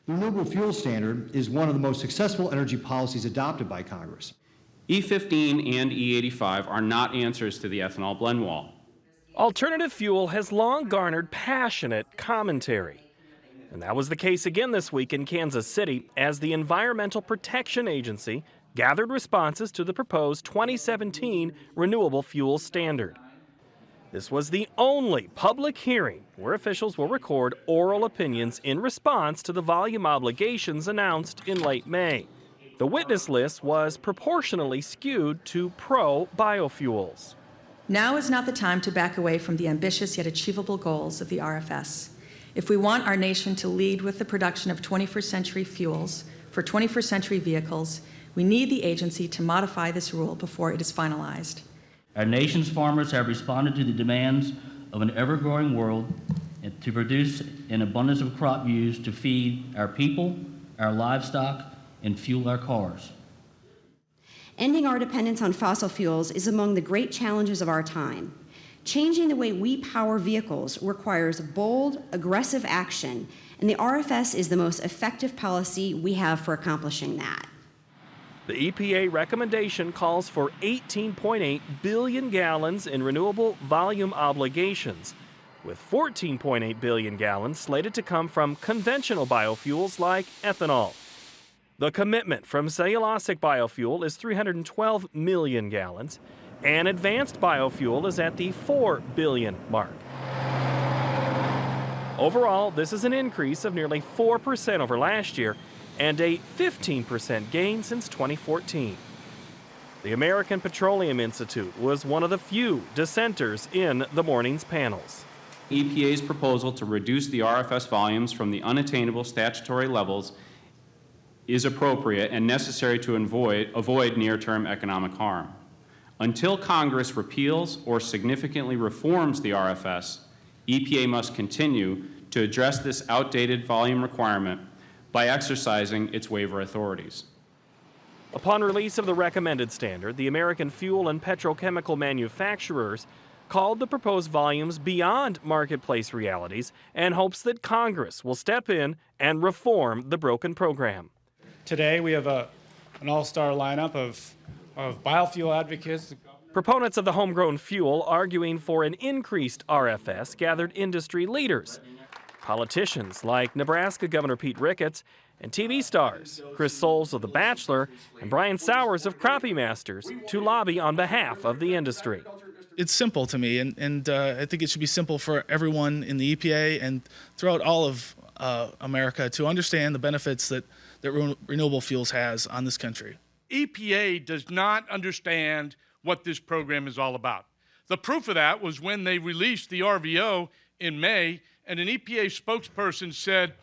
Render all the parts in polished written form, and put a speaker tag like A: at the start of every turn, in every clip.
A: The Renewable Fuels Standard is one of the most successful energy policies adopted by Congress.
B: E15 and E85 are not answers to the ethanol blend wall.
C: Alternative fuel has long garnered passionate commentary. And that was the case again this week in Kansas City as the Environmental Protection Agency gathered responses to the proposed 2017 Renewable Fuels Standard. This was the only public hearing where officials will record oral opinions in response to the volume obligations announced in late May. The witness list was proportionally skewed to pro-biofuels.
D: Now is not the time to back away from the ambitious yet achievable goals of the RFS. If we want our nation to lead with the production of 21st century fuels for 21st century vehicles, we need the agency to modify this rule before it is finalized.
E: Our nation's farmers have responded to the demands of an ever-growing world to produce an abundance of crop used to feed our people, our livestock, and fuel our cars.
F: Ending our dependence on fossil fuels is among the great challenges of our time. Changing the way we power vehicles requires bold, aggressive action, and the RFS is the most effective policy we have for accomplishing that.
C: The EPA recommendation calls for 18.8 billion gallons in renewable volume obligations, with 14.8 billion gallons slated to come from conventional biofuels like ethanol. The commitment from cellulosic biofuel is 312 million gallons, and advanced biofuel is at the 4 billion mark. Overall, this is an increase of nearly 4% over last year and a 15% gain since 2014. The American Petroleum Institute was one of the few dissenters in the morning's panels.
B: EPA's proposal to reduce the RFS volumes from the unattainable statutory levels is appropriate and necessary to avoid near-term economic harm. Until Congress repeals or significantly reforms the RFS, EPA must continue to address this outdated volume requirement by exercising its waiver authorities.
C: Upon release of the recommended standard, the American fuel and petrochemical manufacturers called the proposed volumes beyond marketplace realities and hopes that Congress will step in and reform the broken program.
G: Today we have an all-star lineup of biofuel advocates.
C: Proponents of the homegrown fuel arguing for an increased RFS gathered industry leaders, politicians like Nebraska Governor Pete Ricketts, and TV stars Chris Soules of The Bachelor and Brian Sowers of Crappie Masters to lobby on behalf of the industry.
H: It's simple to me, and I think it should be simple for everyone in the EPA and throughout all of America to understand the benefits that renewable fuels has on this country.
I: EPA does not understand what this program is all about. The proof of that was when they released the RVO in May, and an EPA spokesperson said,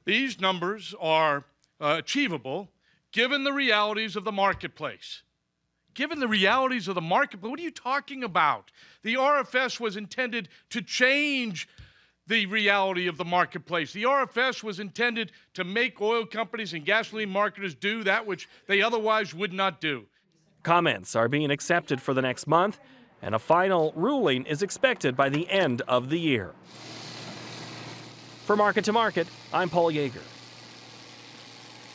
I: these numbers are achievable given the realities of the marketplace. Given the realities of the marketplace, what are you talking about? The RFS was intended to change the reality of the marketplace. The RFS was intended to make oil companies and gasoline marketers do that which they otherwise would not do.
C: Comments are being accepted for the next month, and a final ruling is expected by the end of the year. For Market to Market, I'm Paul Yeager.